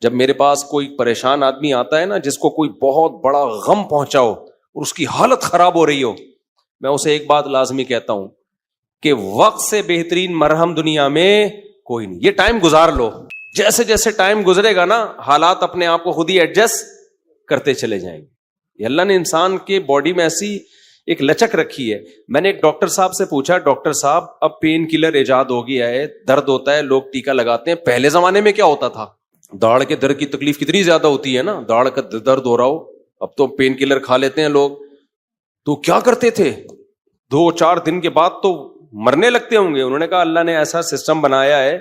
جب میرے پاس کوئی پریشان آدمی آتا ہے نا, جس کو کوئی بہت بڑا غم پہنچا ہو اور اس کی حالت خراب ہو رہی ہو, میں اسے ایک بات لازمی کہتا ہوں کہ وقت سے بہترین مرہم دنیا میں کوئی نہیں. یہ ٹائم گزار لو, جیسے جیسے ٹائم گزرے گا نا حالات اپنے آپ کو خود ہی ایڈجسٹ کرتے چلے جائیں گے. یہ اللہ نے انسان کے باڈی میں ایسی ایک لچک رکھی ہے. میں نے ایک ڈاکٹر صاحب سے پوچھا, ڈاکٹر صاحب اب پین کلر ایجاد ہو گیا ہے, درد ہوتا ہے, لوگ ٹیکا لگاتے ہیں, پہلے زمانے میں کیا ہوتا تھا؟ داڑھ کے درد کی تکلیف کتنی زیادہ ہوتی ہے نا, داڑھ کا درد ہو رہا ہو, اب تو پین کلر کھا لیتے ہیں لوگ. تو کیا کرتے تھے 2-4 دن کے بعد تو مرنے لگتے ہوں گے. انہوں نے کہا اللہ نے ایسا سسٹم بنایا ہے,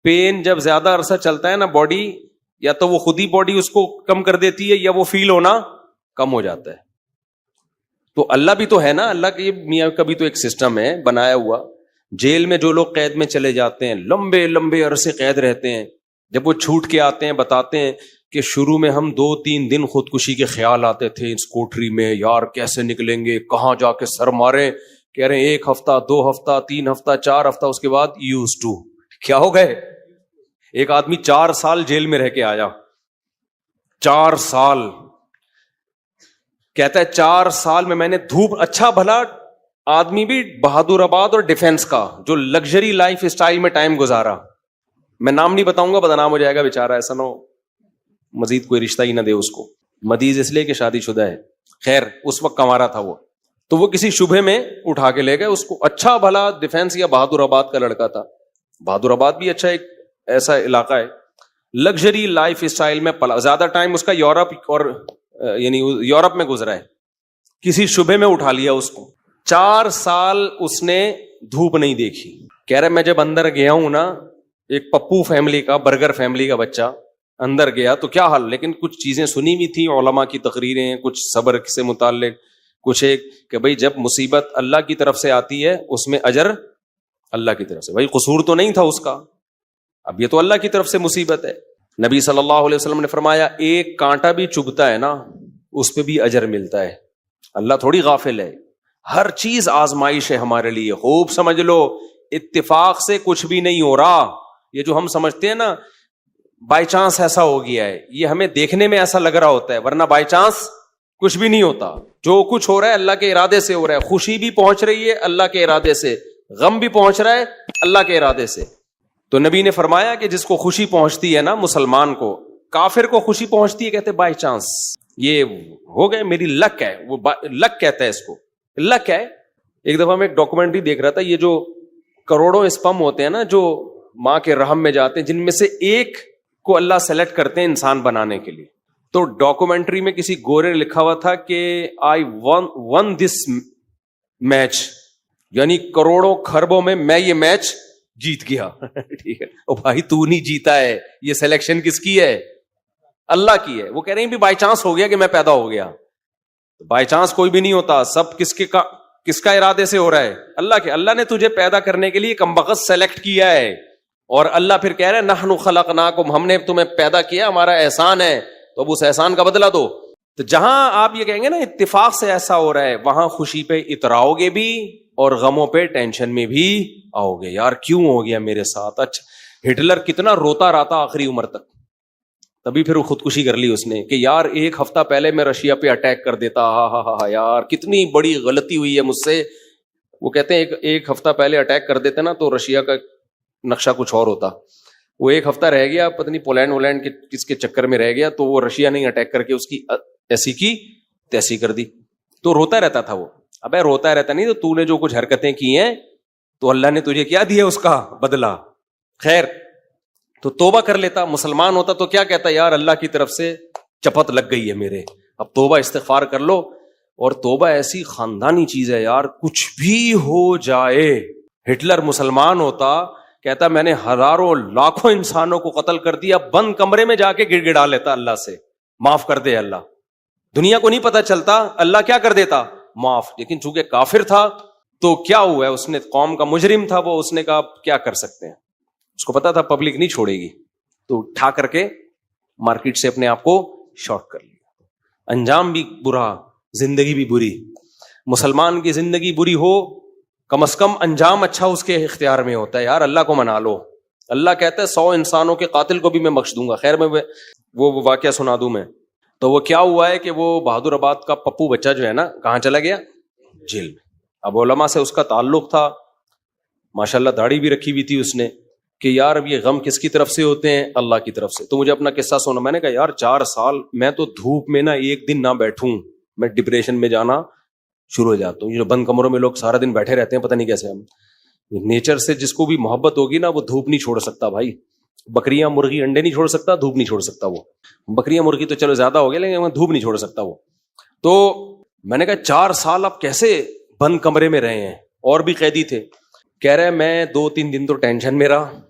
پین جب زیادہ عرصہ چلتا ہے نا باڈی, یا تو وہ خود ہی باڈی اس کو کم کر دیتی ہے یا وہ فیل ہونا کم ہو جاتا ہے. تو اللہ بھی تو ہے نا, اللہ کے میاں کا بھی تو ایک سسٹم ہے بنایا ہوا. جیل میں جو لوگ قید میں چلے جاتے ہیں, لمبے لمبے عرصے قید رہتے ہیں, جب وہ چھوٹ کے آتے ہیں بتاتے ہیں کہ شروع میں ہم 2-3 دن خودکشی کے خیال آتے تھے اس کوٹری میں, یار کیسے نکلیں گے, کہاں جا کے سر ماریں. کہہ رہے ہیں 1 ہفتہ 2 ہفتہ 3 ہفتہ 4 ہفتہ, اس کے بعد یوز ٹو. کیا ہو گئے؟ ایک آدمی 4 سال جیل میں رہ کے آیا, 4 سال. کہتا ہے 4 سال میں نے دھوپ, اچھا بھلا آدمی بھی بہادر آباد اور ڈیفنس کا جو لگژری لائف اسٹائل میں ٹائم گزارا. میں نام نہیں بتاؤں گا, بدنام ہو جائے گا بیچارہ, ایسا نہ ہو مزید کوئی رشتہ ہی نہ دے اس کو. مدیز اس لیے کہ شادی شدہ ہے. خیر اس وقت کما رہا تھا وہ, تو وہ کسی شبہ میں اٹھا کے لے گئے اس کو. اچھا بھلا ڈیفنس یا بہادر آباد کا لڑکا تھا. بہادر آباد بھی اچھا ایک ایسا علاقہ ہے, لگژری لائف اسٹائل میں پلا. زیادہ ٹائم اس کا یورپ اور یعنی یورپ میں گزرا ہے. کسی شبہ میں اٹھا لیا اس کو. 4 سال اس نے دھوپ نہیں دیکھی. کہہ رہے میں جب اندر گیا ہوں نا, ایک پپو فیملی کا, برگر فیملی کا بچہ اندر گیا تو کیا حال, لیکن کچھ چیزیں سنی بھی تھیں, علماء کی تقریریں, کچھ صبر سے متعلق, کچھ ایک کہ بھئی جب مصیبت اللہ کی طرف سے آتی ہے اس میں اجر اللہ کی طرف سے. بھئی قصور تو نہیں تھا اس کا, اب یہ تو اللہ کی طرف سے مصیبت ہے. نبی صلی اللہ علیہ وسلم نے فرمایا ایک کانٹا بھی چبھتا ہے نا اس پہ بھی اجر ملتا ہے. اللہ تھوڑی غافل ہے, ہر چیز آزمائش ہے ہمارے لیے. خوب سمجھ لو, اتفاق سے کچھ بھی نہیں ہو رہا. یہ جو ہم سمجھتے ہیں نا بائی چانس ایسا ہو گیا ہے, یہ ہمیں دیکھنے میں ایسا لگ رہا ہوتا ہے, ورنہ بائی چانس کچھ بھی نہیں ہوتا. جو کچھ ہو رہا ہے اللہ کے ارادے سے ہو رہا ہے. خوشی بھی پہنچ رہی ہے اللہ کے ارادے سے, غم بھی پہنچ رہا ہے اللہ کے ارادے سے. تو نبی نے فرمایا کہ جس کو خوشی پہنچتی ہے نا مسلمان کو, کافر کو خوشی پہنچتی ہے کہتے بائی چانس, یہ ہو گئے میری لک ہے, وہ لک کہتا ہے اس کو, لک ہے. ایک دفعہ میں ایک ڈاکومنٹری دیکھ رہا تھا, یہ جو کروڑوں اسپم ہوتے ہیں نا جو ماں کے رحم میں جاتے ہیں, جن میں سے ایک کو اللہ سلیکٹ کرتے ہیں انسان بنانے کے لیے. تو ڈاکومنٹری میں کسی گورے نے لکھا ہوا تھا کہ آئی ون دس میچ, یعنی کروڑوں خربوں میں یہ میچ جیت گیا. ٹھیک ہے, او بھائی تو نہیں جیتا ہے, یہ سلیکشن کس کی ہے؟ اللہ کی ہے. وہ کہہ رہے ہیں بھی بائی چانس ہو گیا کہ میں پیدا ہو گیا. بائی چانس کوئی بھی نہیں ہوتا, سب کس کا ارادے سے ہو رہا ہے؟ اللہ کے. اللہ نے تجھے پیدا کرنے کے لیے کمبخت سلیکٹ کیا ہے, اور اللہ پھر کہہ رہے ہیں نحن خلقناکم, ہم نے تمہیں پیدا کیا, ہمارا احسان ہے, تو اب اس احسان کا بدلہ دو. تو جہاں آپ یہ کہیں گے نا اتفاق سے ایسا ہو رہا ہے, وہاں خوشی پہ اتراؤ گے بھی اور غموں پہ ٹینشن میں بھی آؤ گے. یار کیوں ہو گیا میرے ساتھ؟ اچھا ہٹلر کتنا روتا رہتا آخری عمر تک, تبھی پھر وہ خودکشی کر لی اس نے کہ یار 1 ہفتہ پہلے میں رشیا پہ اٹیک کر دیتا, ہاں یار کتنی بڑی غلطی ہوئی ہے مجھ سے. وہ کہتے ہیں ایک ہفتہ پہلے اٹیک کر دیتے نا تو رشیا کا نقشہ کچھ اور ہوتا. وہ 1 ہفتہ رہ گیا, پتہ نہیں پولینڈ ولینڈ کے کس کے چکر میں رہ گیا, تو وہ رشیا نہیں اٹیک کر کے اس کی ایسی کی تیسی کر دی. تو روتا رہتا تھا وہ. ابے روتا رہتا نہیں, تو نے جو کچھ حرکتیں کی ہیں تو اللہ نے تجھے کیا دیا اس کا بدلہ. خیر تو توبہ کر لیتا, مسلمان ہوتا تو کیا کہتا, یار اللہ کی طرف سے چپت لگ گئی ہے میرے, اب توبہ استغفار کر لو. اور توبہ ایسی خاندانی چیز ہے یار, کچھ بھی ہو جائے. ہٹلر مسلمان ہوتا, کہتا میں نے ہزاروں لاکھوں انسانوں کو قتل کر دیا, بند کمرے میں جا کے گڑ گڑا لیتا اللہ سے, معاف کر دے اللہ. دنیا کو نہیں پتا چلتا, اللہ کیا کر دیتا, معاف. لیکن چونکہ کافر تھا تو کیا ہوا ہے, اس نے قوم کا مجرم تھا وہ, اس نے کہا کیا کر سکتے ہیں, اس کو پتا تھا پبلک نہیں چھوڑے گی, تو اٹھا کر کے مارکیٹ سے اپنے آپ کو شارٹ کر لیا. انجام بھی برا, زندگی بھی بری. مسلمان کی زندگی بری ہو, کم از کم انجام اچھا اس کے اختیار میں ہوتا ہے. یار اللہ کو منا لو, اللہ کہتا ہے 100 انسانوں کے قاتل کو بھی میں بخش دوں گا. خیر میں وہ واقعہ سنا دوں میں. تو وہ کیا ہوا ہے کہ وہ بہادر آباد کا پپو بچہ جو ہے نا کہاں چلا گیا؟ جیل میں. اب علماء سے اس کا تعلق تھا, ماشاءاللہ داڑھی بھی رکھی ہوئی تھی اس نے, کہ یار اب یہ غم کس کی طرف سے ہوتے ہیں؟ اللہ کی طرف سے. تو مجھے اپنا قصہ سنا. میں نے کہا یار 4 سال میں تو دھوپ میں نا ایک دن نہ بیٹھوں میں ڈپریشن میں جانا شروع ہو جاتا ہوں. یہ جو بند کمروں میں لوگ سارا دن بیٹھے رہتے ہیں, پتہ نہیں کیسے. ہم نیچر سے جس کو بھی محبت ہوگی نا وہ دھوپ نہیں چھوڑ سکتا بھائی. بکریاں مرغی انڈے نہیں چھوڑ سکتا, دھوپ نہیں چھوڑ سکتا. وہ بکریاں مرغی تو چلو زیادہ ہو گیا, لیکن دھوپ نہیں چھوڑ سکتا وہ. تو میں نے کہا 4 سال آپ کیسے بند کمرے میں رہے ہیں؟ اور بھی قیدی تھے. کہہ رہے میں 2-3 دن تو ٹینشن میں رہا.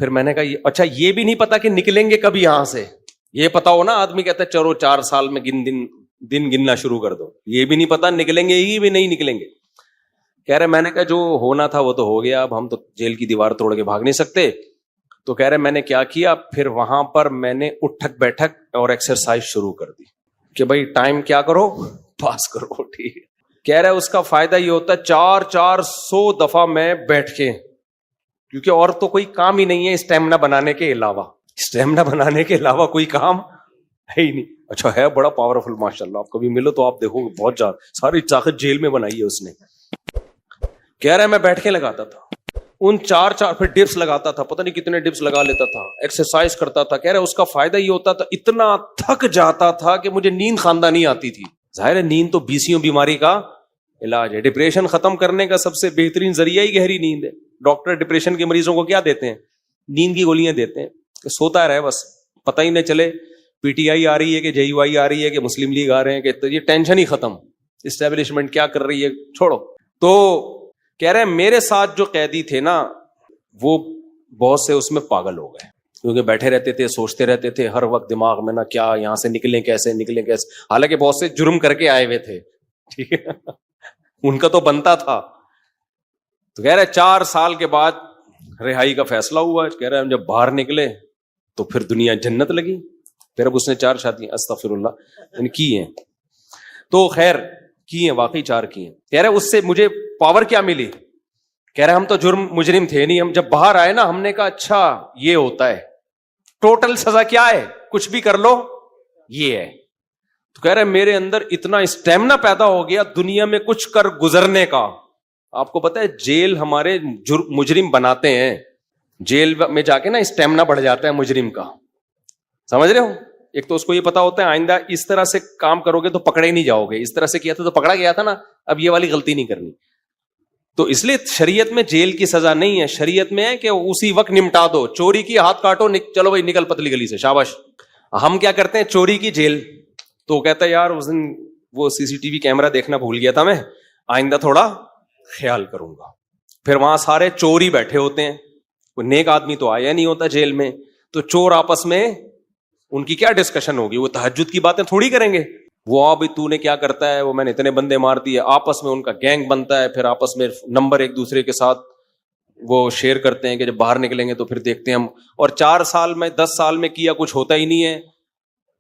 پھر میں نے کہا اچھا یہ بھی نہیں پتا کہ نکلیں گے کب یہاں سے. یہ پتا ہو نا, آدمی کہتا ہے چلو 4 سال میں دن گننا شروع کر دو. یہ بھی نہیں پتا نکلیں گے ہی بھی نہیں نکلیں گے. کہہ رہے میں نے کہا جو ہونا تھا وہ تو ہو گیا, اب ہم تو جیل کی دیوار توڑ کے بھاگ نہیں سکتے. تو کہہ رہے میں نے کیا کیا, پھر وہاں پر میں نے اٹھک بیٹھک اور ایکسرسائز شروع کر دی کہ بھائی ٹائم کیا کرو, پاس کرو. ٹھیک ہے. کہہ رہے اس کا فائدہ یہ ہوتا ہے 400 دفعہ میں بیٹھ کے, کیونکہ اور تو کوئی کام ہی نہیں ہے اسٹیمنا بنانے کے علاوہ. اسٹیمنا بنانے کے علاوہ کوئی کام ہے ہی نہیں. اچھا ہے بڑا پاورفل ماشاءاللہ, آپ کبھی ملو تو آپ دیکھو بہت زیادہ ساری طاقت جیل میں بنائی ہے اس نے. کہہ رہا ہے میں بیٹھ کے لگاتا تھا ان 4 پھر ڈپس لگاتا تھا, پتہ نہیں کتنے ڈپس لگا لیتا تھا, ایکسرسائز کرتا تھا. کہہ رہا ہے اس کا فائدہ یہ ہوتا تھا اتنا تھک جاتا تھا کہ مجھے نیند خواندہ نہیں آتی تھی. ظاہر ہے نیند تو 20 بیماری کا علاج ہے. ڈپریشن ختم کرنے کا سب سے بہترین ذریعہ ہی گہری نیند ہے. ڈاکٹر ڈپریشن کے مریضوں کو کیا دیتے ہیں؟ نیند کی گولیاں دیتے ہیں کہ سوتا رہے بس, پتہ ہی نہ چلے پی ٹی آئی آ رہی ہے کہ جے یو آئی آ رہی ہے کہ مسلم لیگ آ رہے ہیں, کہ یہ ٹینشن ہی ختم, اسٹیبلشمنٹ کیا کر رہی ہے چھوڑو. تو کہہ رہے ہیں میرے ساتھ جو قیدی تھے نا وہ بہت سے اس میں پاگل ہو گئے, کیونکہ بیٹھے رہتے تھے, سوچتے رہتے تھے ہر وقت دماغ میں نا کیا یہاں سے نکلیں کیسے. حالانکہ بہت سے جرم کر کے آئے ہوئے تھے, ٹھیک ہے, ان کا تو بنتا تھا. تو کہہ رہے 4 سال کے بعد رہائی کا فیصلہ ہوا. کہہ رہے ہم جب باہر نکلے تو پھر دنیا جنت لگی. پھر اب اس نے 4 شادیاں استغفر اللہ کی ہیں. تو خیر کی ہیں, واقعی 4 کی ہیں. کہہ رہے اس سے مجھے پاور کیا ملی؟ کہہ رہے ہم تو مجرم تھے نہیں, ہم جب باہر آئے نا ہم نے کہا اچھا یہ ہوتا ہے, ٹوٹل سزا کیا ہے, کچھ بھی کر لو یہ ہے. تو کہہ رہے میرے اندر اتنا اسٹیمنا پیدا ہو گیا دنیا میں کچھ کر گزرنے کا. آپ کو پتا ہے جیل ہمارے مجرم بناتے ہیں, جیل میں جا کے نا اسٹیمنا بڑھ جاتا ہے مجرم کا, سمجھ رہے ہو. ایک تو اس کو یہ پتا ہوتا ہے آئندہ اس طرح سے کام کرو گے تو پکڑے نہیں جاؤ گے, اس طرح سے کیا تھا تو پکڑا گیا تھا نا, اب یہ والی غلطی نہیں کرنی. تو اس لیے شریعت میں جیل کی سزا نہیں ہے, شریعت میں ہے کہ اسی وقت نمٹا دو. چوری کی ہاتھ کاٹو, چلو بھائی نکل پتلی گلی سے, شاباش. ہم کیا کرتے ہیں چوری کی جیل. تو کہتا ہے یار اس دن وہ CCTV کیمرہ دیکھنا بھول گیا تھا میں, آئندہ تھوڑا خیال کروں گا. پھر وہاں سارے چور ہی بیٹھے ہوتے ہیں, کوئی نیک آدمی تو آیا نہیں ہوتا جیل میں. تو چور آپس میں ان کی کیا ڈسکشن ہوگی, وہ تہجد کی باتیں تھوڑی کریں گے. وہ ابھی تو نے کیا کرتا ہے, وہ میں نے اتنے بندے مار دیے, آپس میں ان کا گینگ بنتا ہے. پھر آپس میں نمبر ایک دوسرے کے ساتھ وہ شیئر کرتے ہیں کہ جب باہر نکلیں گے تو پھر دیکھتے ہیں ہم. اور 4 سال میں 10 سال میں کیا کچھ ہوتا ہی نہیں ہے,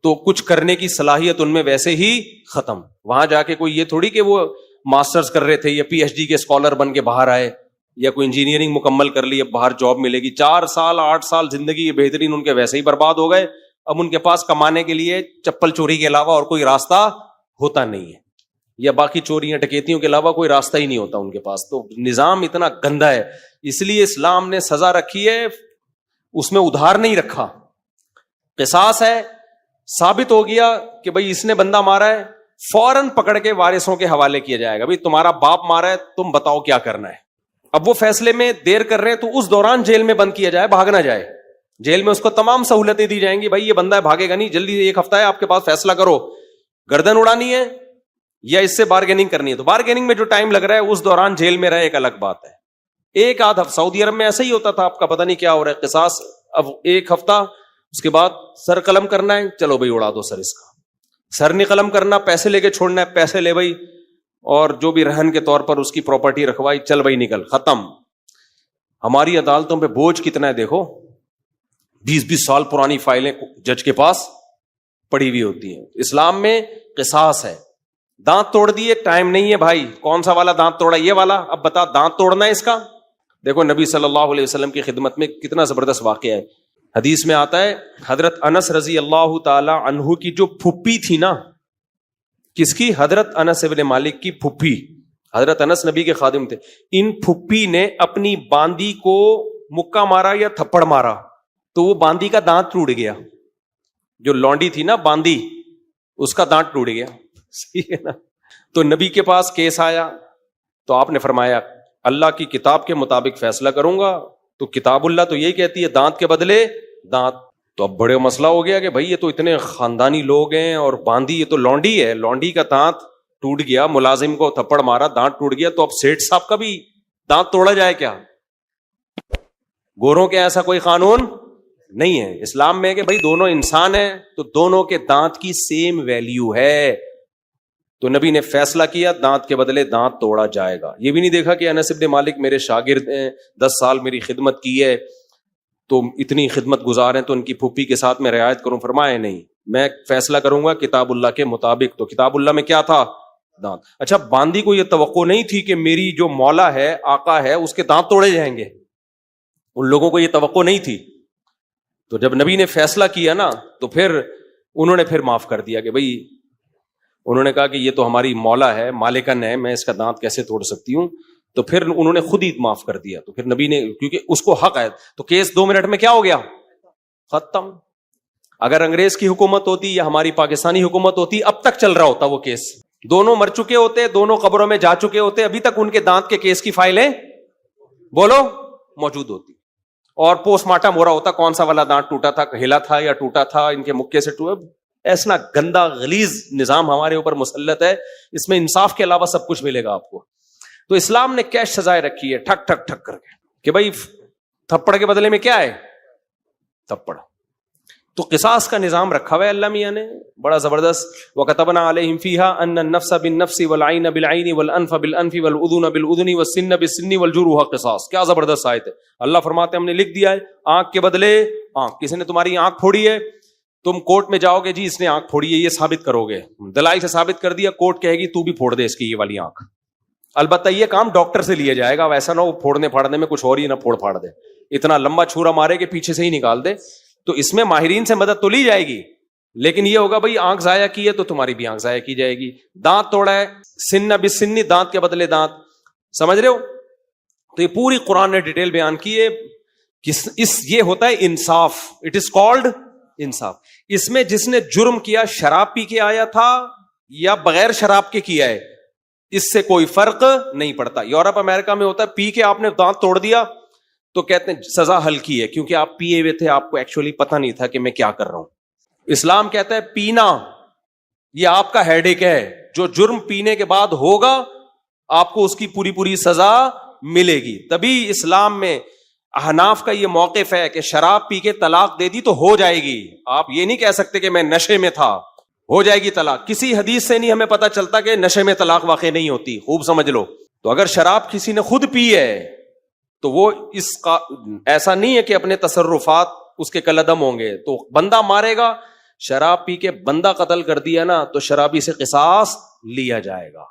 تو کچھ کرنے کی صلاحیت ان میں ویسے ہی ختم. وہاں جا کے کوئی یہ تھوڑی کہ وہ ماسٹرز کر رہے تھے یا PhD کے اسکالر بن کے باہر آئے, یا کوئی انجینئرنگ مکمل کر لی اب باہر جاب ملے گی. 4 سال 8 سال زندگی بہترین ان کے ویسے ہی برباد ہو گئے. اب ان کے پاس کمانے کے لیے چپل چوری کے علاوہ اور کوئی راستہ ہوتا نہیں ہے, یا باقی چوریاں ڈکیتیوں کے علاوہ کوئی راستہ ہی نہیں ہوتا ان کے پاس. تو نظام اتنا گندا ہے, اس لیے اسلام نے سزا رکھی ہے, اس میں ادھار نہیں رکھا. قصاص ہے, ثابت ہو گیا کہ بھائی اس نے بندہ مارا ہے, فوراً پکڑ کے وارثوں کے حوالے کیا جائے گا, بھائی تمہارا باپ مارا ہے, تم بتاؤ کیا کرنا ہے. اب وہ فیصلے میں دیر کر رہے ہیں تو اس دوران جیل میں بند کیا جائے, بھاگ نہ جائے. جیل میں اس کو تمام سہولتیں دی جائیں گی, بھائی یہ بندہ ہے بھاگے گا نہیں, جلدی 1 ہفتہ ہے آپ کے پاس, فیصلہ کرو, گردن اڑانی ہے یا اس سے بارگیننگ کرنی ہے. تو بارگیننگ میں جو ٹائم لگ رہا ہے اس دوران جیل میں رہے ایک الگ بات ہے. 1 آدھ ہفتہ سعودی عرب میں ایسا ہی ہوتا تھا, آپ کا پتہ نہیں کیا ہو رہا ہے. قصاص اب 1 ہفتہ, اس کے بعد سر قلم کرنا ہے, چلو بھائی اڑا دو سر اس کا. سر نہیں قلم کرنا, پیسے لے کے چھوڑنا ہے, پیسے لے بھائی, اور جو بھی رہن کے طور پر اس کی پراپرٹی رکھوائی, چل بھائی نکل, ختم. ہماری عدالتوں پہ بوجھ کتنا ہے دیکھو, 20 سال پرانی فائلیں جج کے پاس پڑی ہوئی ہوتی ہیں. اسلام میں قصاص ہے. دانت توڑ دیے, ٹائم نہیں ہے بھائی, کون سا والا دانت توڑا, یہ والا, اب بتا دانت توڑنا ہے اس کا. دیکھو نبی صلی اللہ علیہ وسلم کی خدمت میں کتنا زبردست واقعہ ہے. حدیث میں آتا ہے حضرت انس رضی اللہ تعالی عنہ کی جو پھپھی تھی نا، کس کی؟ حضرت انس ابن مالک کی پھپھی. حضرت انس نبی کے خادم تھے. ان پھپھی نے اپنی باندی کو مکہ مارا یا تھپڑ مارا تو وہ باندی کا دانت ٹوٹ گیا. جو لونڈی تھی نا باندی، اس کا دانت ٹوٹ گیا. صحیح ہے نا؟ تو نبی کے پاس کیس آیا تو آپ نے فرمایا اللہ کی کتاب کے مطابق فیصلہ کروں گا. تو کتاب اللہ تو یہی کہتی ہے دانت کے بدلے دانت. تو اب بڑے مسئلہ ہو گیا کہ بھائی یہ تو اتنے خاندانی لوگ ہیں اور باندی یہ تو لونڈی ہے، لونڈی کا دانت ٹوٹ گیا، ملازم کو تھپڑ مارا دانت ٹوٹ گیا، تو اب سیٹھ صاحب کا بھی دانت توڑا جائے کیا؟ گوروں کے ایسا کوئی قانون نہیں ہے اسلام میں کہ بھائی دونوں انسان ہیں تو دونوں کے دانت کی سیم ویلیو ہے. تو نبی نے فیصلہ کیا دانت کے بدلے دانت توڑا جائے گا. یہ بھی نہیں دیکھا کہ انس بن مالک میرے شاگرد ہیں، 10 سال میری خدمت کی ہے تو اتنی خدمت گزار ہیں تو ان کی پھوپھی کے ساتھ میں رعایت کروں. فرمایا نہیں، میں فیصلہ کروں گا کتاب اللہ کے مطابق. تو کتاب اللہ میں کیا تھا؟ دانت. اچھا باندی کو یہ توقع نہیں تھی کہ میری جو مولا ہے، آقا ہے، اس کے دانت توڑے جائیں گے. ان لوگوں کو یہ توقع نہیں تھی. تو جب نبی نے فیصلہ کیا نا تو پھر انہوں نے پھر معاف کر دیا کہ بھائی، انہوں نے کہا کہ یہ تو ہماری مولا ہے، مالکن ہے، میں اس کا دانت کیسے توڑ سکتی ہوں. تو پھر انہوں نے خود ہی معاف کر دیا. تو پھر نبی نے، کیونکہ اس کو حق ہے، تو کیس 2 منٹ میں کیا ہو گیا؟ ختم. اگر انگریز کی حکومت ہوتی یا ہماری پاکستانی حکومت ہوتی اب تک چل رہا ہوتا وہ کیس. دونوں مر چکے ہوتے، دونوں قبروں میں جا چکے ہوتے، ابھی تک ان کے دانت کے کیس کی فائلیں بولو موجود ہوتی اور پوسٹ مارٹم ہو رہا ہوتا کون سا والا دانت ٹوٹا تھا، ہلا تھا یا ٹوٹا تھا، ان کے مکے سے ٹوٹا. ایسا گندا غلیظ نظام ہمارے اوپر مسلط ہے، اس میں انصاف کے علاوہ سب کچھ ملے گا آپ کو. تو اسلام نے کیا سزائیں رکھی ہے ٹھک ٹھک ٹھک کر کے کہ بھائی تھپڑ کے بدلے میں کیا ہے؟ تھپڑ. تو قصاص کا نظام رکھا ہوا ہے اللہ میاں نے بڑا زبردست. وَكَتَبْنَا عَلَيْهِمْ فِيهَا أَنَّ النَّفْسَ بِالنَّفْسِ وَالْعَيْنَ بِالْعَيْنِ وَالْأَنْفَ بِالْأَنْفِ وَالْأُذُنَ بِالْأُذُنِ وَالسِّنَّ بِالسِّنِّ وَالْجُرُوحَ قِصَاص. کیا زبردست آیت ہے. اللہ فرماتے ہیں ہم نے لکھ دیا ہے آنکھ کے بدلے آنکھ. کسی نے تمہاری آنکھ پھوڑی ہے، تم کورٹ میں جاؤ گے جی اس نے آنکھ پھوڑی ہے، یہ ثابت کرو گے، دلائل سے ثابت کر دیا، کورٹ کہے گی تو بھی پھوڑ دے اس کی یہ والی آنکھ. البتہ یہ کام ڈاکٹر سے لیا جائے گا، ویسا نہ وہ پھوڑنے پھاڑنے میں کچھ اور ہی نہ پھوڑ پھاڑ دے، اتنا لمبا چھورا مارے کہ پیچھے سے ہی نکال دے. تو اس میں ماہرین سے مدد تو لی جائے گی، لیکن یہ ہوگا بھائی آنکھ ضائع کی ہے تو تمہاری بھی آنکھ ضائع کی جائے گی. دانت توڑا ہے، سن بسنی، دانت کے بدلے دانت. سمجھ رہے ہو؟ تو یہ پوری قرآن نے ڈیٹیل بیان کی ہے. یہ ہوتا ہے انصاف. اٹ از کالڈ انصاف. اس میں جس نے جرم کیا شراب پی کے آیا تھا یا بغیر شراب کے کیا ہے، اس سے کوئی فرق نہیں پڑتا. یورپ امریکہ میں ہوتا ہے پی کے آپ نے دانت توڑ دیا تو کہتے ہیں سزا ہلکی ہے کیونکہ آپ پیے ہوئے تھے، آپ کو ایکچولی پتہ نہیں تھا کہ میں کیا کر رہا ہوں. اسلام کہتا ہے پینا یہ آپ کا ہیڈ ایک ہے، جو جرم پینے کے بعد ہوگا آپ کو اس کی پوری پوری سزا ملے گی. تبھی اسلام میں احناف کا یہ موقف ہے کہ شراب پی کے طلاق دے دی تو ہو جائے گی. آپ یہ نہیں کہہ سکتے کہ میں نشے میں تھا ہو جائے گی طلاق. کسی حدیث سے نہیں ہمیں پتہ چلتا کہ نشے میں طلاق واقع نہیں ہوتی. خوب سمجھ لو. تو اگر شراب کسی نے خود پی ہے تو وہ اس کا ایسا نہیں ہے کہ اپنے تصرفات اس کے کالعدم ہوں گے. تو بندہ مارے گا، شراب پی کے بندہ قتل کر دیا نا تو شرابی سے قصاص لیا جائے گا.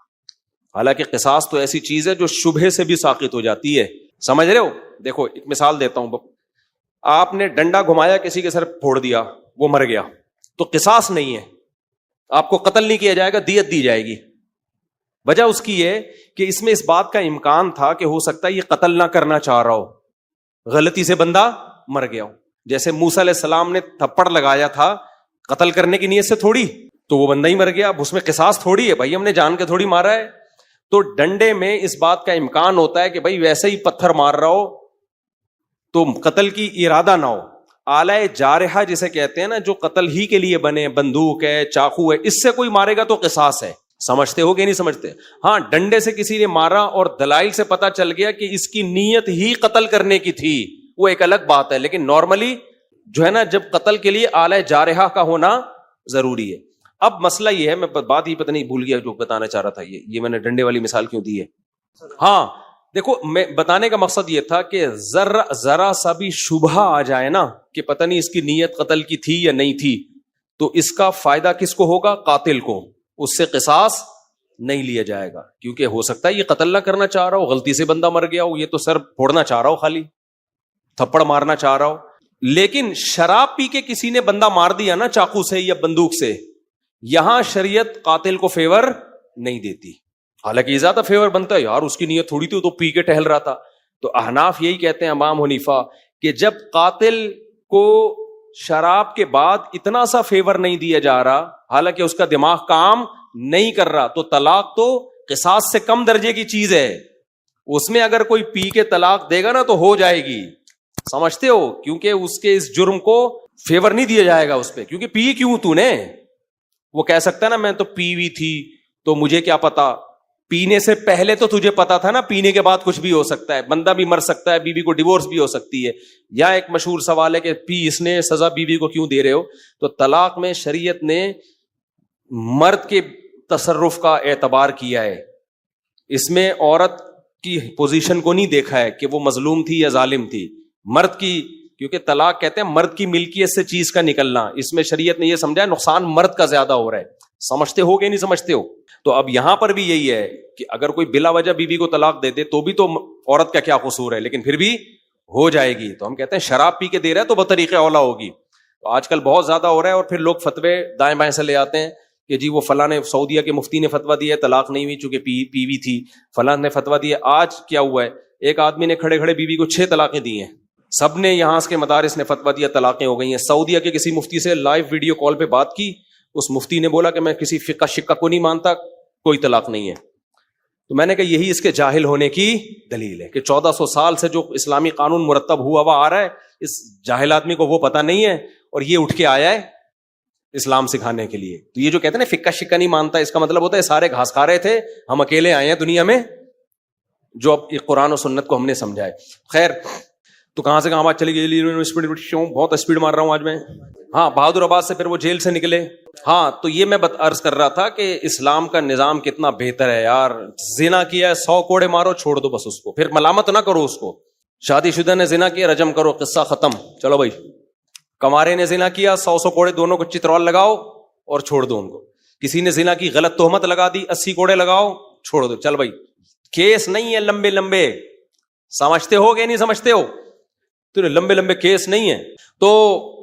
حالانکہ قصاص تو ایسی چیز ہے جو شبہے سے بھی ساقط ہو جاتی ہے. سمجھ رہے ہو؟ دیکھو ایک مثال دیتا ہوں. آپ نے ڈنڈا گھمایا کسی کے سر پھوڑ دیا، وہ مر گیا تو قصاص نہیں ہے، آپ کو قتل نہیں کیا جائے گا، دیت دی جائے گی. وجہ اس کی ہے کہ اس میں اس بات کا امکان تھا کہ ہو سکتا ہے یہ قتل نہ کرنا چاہ رہا ہو، غلطی سے بندہ مر گیا ہو. جیسے موسیٰ علیہ السلام نے تھپڑ لگایا تھا قتل کرنے کی نیت سے تھوڑی، تو وہ بندہ ہی مر گیا. اب اس میں قصاص تھوڑی ہے بھائی، ہم نے جان کے تھوڑی مارا ہے. تو ڈنڈے میں اس بات کا امکان ہوتا ہے کہ بھائی ویسے ہی پتھر مار رہا ہو تو قتل کی ارادہ نہ ہو. آلہ جارحہ جسے کہتے ہیں نا، جو قتل ہی کے لیے بنے، بندوق ہے، چاقو ہے، اس سے کوئی مارے گا تو قصاص ہے. سمجھتے ہو کہ نہیں سمجھتے؟ ہاں ڈنڈے سے کسی نے مارا اور دلائل سے پتا چل گیا کہ اس کی نیت ہی قتل کرنے کی تھی، وہ ایک الگ بات ہے. لیکن نارملی جو ہے نا، جب قتل کے لیے آلہ جارحہ کا ہونا ضروری ہے. اب مسئلہ یہ ہے، میں بات ہی پتہ نہیں بھول گیا جو بتانا چاہ رہا تھا. یہ میں نے ڈنڈے والی مثال کیوں دی ہے؟ ہاں دیکھو، میں بتانے کا مقصد یہ تھا کہ ذرا سا بھی شبہ آ جائے نا کہ پتہ نہیں اس کی نیت قتل کی تھی یا نہیں تھی، تو اس کا فائدہ کس کو ہوگا؟ قاتل کو. اس سے قصاص نہیں لیا جائے گا، کیونکہ ہو سکتا ہے یہ قتل نہ کرنا چاہ رہا ہو، غلطی سے بندہ مر گیا ہو، یہ تو سر پھوڑنا چاہ رہا ہو، خالی تھپڑ مارنا چاہ رہا ہو. لیکن شراب پی کے کسی نے بندہ مار دیا نا چاقو سے یا بندوق سے, یہاں شریعت قاتل کو فیور نہیں دیتی. حالانکہ یہ زیادہ فیور بنتا ہے, یار اس کی نیت تھوڑی تھی, تو پی کے ٹہل رہا تھا. تو احناف یہی کہتے ہیں, امام حنیفہ, کہ جب قاتل کو شراب کے بعد اتنا سا فیور نہیں دیا جا رہا, حالانکہ اس کا دماغ کام نہیں کر رہا, تو طلاق تو قصاص سے کم درجے کی چیز ہے. اس میں اگر کوئی پی کے طلاق دے گا نا تو ہو جائے گی, سمجھتے ہو, کیونکہ اس کے اس جرم کو فیور نہیں دیا جائے گا اس پہ, کیونکہ پی کیوں تو نے, وہ کہہ سکتا ہے نا میں تو پی ہوئی تھی تو مجھے کیا پتا, پینے سے پہلے تو تجھے پتا تھا نا, پینے کے بعد کچھ بھی ہو سکتا ہے, بندہ بھی مر سکتا ہے, بیوی کو ڈیورس بھی ہو سکتی ہے. یا ایک مشہور سوال ہے کہ پی اس نے, سزا بیوی کو کیوں دے رہے ہو؟ تو طلاق میں شریعت نے مرد کے تصرف کا اعتبار کیا ہے, اس میں عورت کی پوزیشن کو نہیں دیکھا ہے کہ وہ مظلوم تھی یا ظالم تھی, مرد کی, کیونکہ طلاق کہتے ہیں مرد کی ملکیت سے چیز کا نکلنا, اس میں شریعت نے یہ سمجھا ہے نقصان مرد کا زیادہ ہو رہا ہے. سمجھتے ہو کہ نہیں سمجھتے ہو؟ تو اب یہاں پر بھی یہی ہے کہ اگر کوئی بلا وجہ بیوی کو طلاق دے دے تو بھی تو عورت کا کیا قصور ہے, لیکن پھر بھی ہو جائے گی. تو ہم کہتے ہیں شراب پی کے دے رہا ہے تو بطریقہ اولا ہوگی. تو آج کل بہت زیادہ ہو رہا ہے, اور پھر لوگ فتوے دائیں بائیں سے لے آتے ہیں کہ جی وہ فلاں نے, سعودیہ کے مفتی نے فتویٰ دیا ہے طلاق نہیں ہوئی چونکہ پی ہوئی تھی, فلاں نے فتویٰ دیا. آج کیا ہوا ہے, ایک آدمی نے کھڑے کھڑے بیوی کو 6 طلاقیں دی ہیں, سب نے یہاں کے مدارس نے فتویٰ دیا, طلاقیں ہو گئی ہیں. سعودیہ کے کسی مفتی سے لائیو ویڈیو کال پہ بات کی, اس مفتی نے بولا کہ میں کسی فقہ شقہ کو نہیں مانتا, کوئی طلاق نہیں ہے. تو میں نے کہا یہی اس کے جاہل ہونے کی دلیل ہے کہ 1400 سال سے جو اسلامی قانون مرتب ہوا آ رہا ہے, اس جاہل آدمی کو وہ پتہ نہیں ہے, اور یہ اٹھ کے آیا ہے اسلام سکھانے کے لیے. تو یہ جو کہتے ہیں نا فقہ شقہ نہیں مانتا, اس کا مطلب ہوتا ہے سارے گھاس کھا رہے تھے, ہم اکیلے آئے ہیں دنیا میں جو اب قرآن و سنت کو ہم نے سمجھا ہے. خیر, تو کہاں سے کہاں بات چلی گئی, بہت اسپیڈ مار رہا ہوں آج میں. ہاں, بہادر آباد سے پھر وہ جیل سے نکلے. ہاں, تو یہ میں عرض کر رہا تھا کہ اسلام کا نظام کتنا بہتر ہے یار. زنا کیا ہے 100 کوڑے مارو, چھوڑ دو بس اس کو, پھر ملامت نہ کرو اس کو. شادی شدہ نے زنا کیا, رجم کرو, قصہ ختم, چلو بھائی. کمارے نے زنا کیا, 100 کوڑے دونوں کو چترول لگاؤ اور چھوڑ دو ان کو. کسی نے زنا کی غلط تہمت لگا دی, 80 کوڑے لگاؤ, چھوڑ دو, چل بھائی. کیس نہیں ہے لمبے لمبے, سمجھتے ہو کہ نہیں سمجھتے ہو؟ تو لمبے لمبے کیس نہیں ہے. تو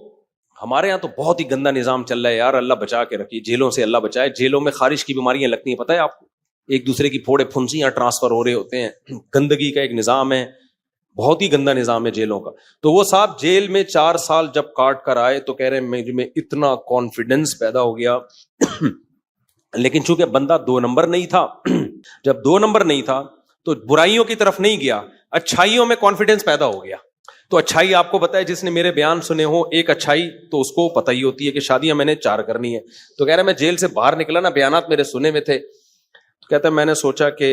ہمارے یہاں تو بہت ہی گندا نظام چل رہا ہے یار, اللہ بچا کے رکھیے, جیلوں سے اللہ بچائے. جیلوں میں خارش کی بیماریاں لگتی ہیں, پتہ ہے آپ کو, ایک دوسرے کی پھوڑے پھنسیاں ٹرانسفر ہو رہے ہوتے ہیں, گندگی کا ایک نظام ہے, بہت ہی گندا نظام ہے جیلوں کا. تو وہ صاحب جیل میں 4 سال جب کاٹ کر آئے تو کہہ رہے ہیں میں اتنا کانفیڈنس پیدا ہو گیا. لیکن چونکہ بندہ 2 نمبر نہیں تھا, جب 2 نمبر نہیں تھا تو برائیوں کی طرف نہیں گیا, اچھائیوں میں کانفیڈنس پیدا ہو گیا. تو اچھائی آپ کو پتا ہے, جس نے میرے بیان سنے ہو, ایک اچھائی تو اس کو پتہ ہی ہوتی ہے کہ شادیاں میں نے 4 کرنی ہے. تو کہہ رہا ہے میں جیل سے باہر نکلا نا, بیانات میرے سنے میں تھے, تو کہتا ہے میں نے سوچا کہ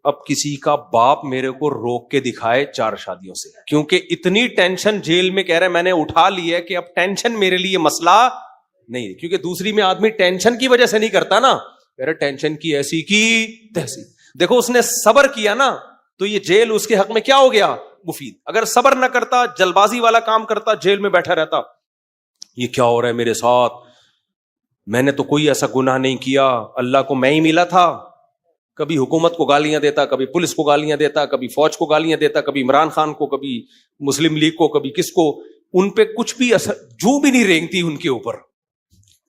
اب کسی کا باپ میرے کو روک کے دکھائے 4 شادیوں سے, کیونکہ اتنی ٹینشن جیل میں, کہہ رہے میں نے اٹھا لی ہے کہ اب ٹینشن میرے لیے مسئلہ نہیں, کیونکہ دوسری میں آدمی ٹینشن کی وجہ سے نہیں کرتا نا, کہہ رہے ٹینشن کی ایسی کی تیسی. دیکھو اس نے صبر کیا نا, تو یہ جیل اس کے حق میں کیا ہو گیا, مفید. اگر صبر نہ کرتا, جلد بازی والا کام کرتا, جیل میں بیٹھا رہتا, یہ کیا ہو رہا ہے میرے ساتھ, میں نے تو کوئی ایسا گناہ نہیں کیا, اللہ کو میں ہی ملا تھا. کبھی حکومت کو گالیاں دیتا, کبھی پولیس کو گالیاں دیتا, کبھی فوج کو گالیاں دیتا, کبھی عمران خان کو, کبھی مسلم لیگ کو, کبھی کس کو. ان پہ کچھ بھی اثر, جو بھی نہیں رینگتی ان کے اوپر.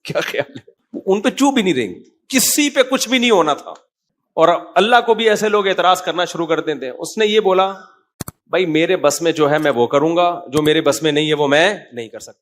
کیا خیال ہے, ان پہ جو بھی نہیں رینگتی, کسی پہ کچھ بھی نہیں ہونا تھا. اور اللہ کو بھی ایسے لوگ اعتراض کرنا شروع کر دیتے ہیں. اس نے یہ بولا بھائی میرے بس میں جو ہے میں وہ کروں گا, جو میرے بس میں نہیں ہے وہ میں نہیں کر سکتا.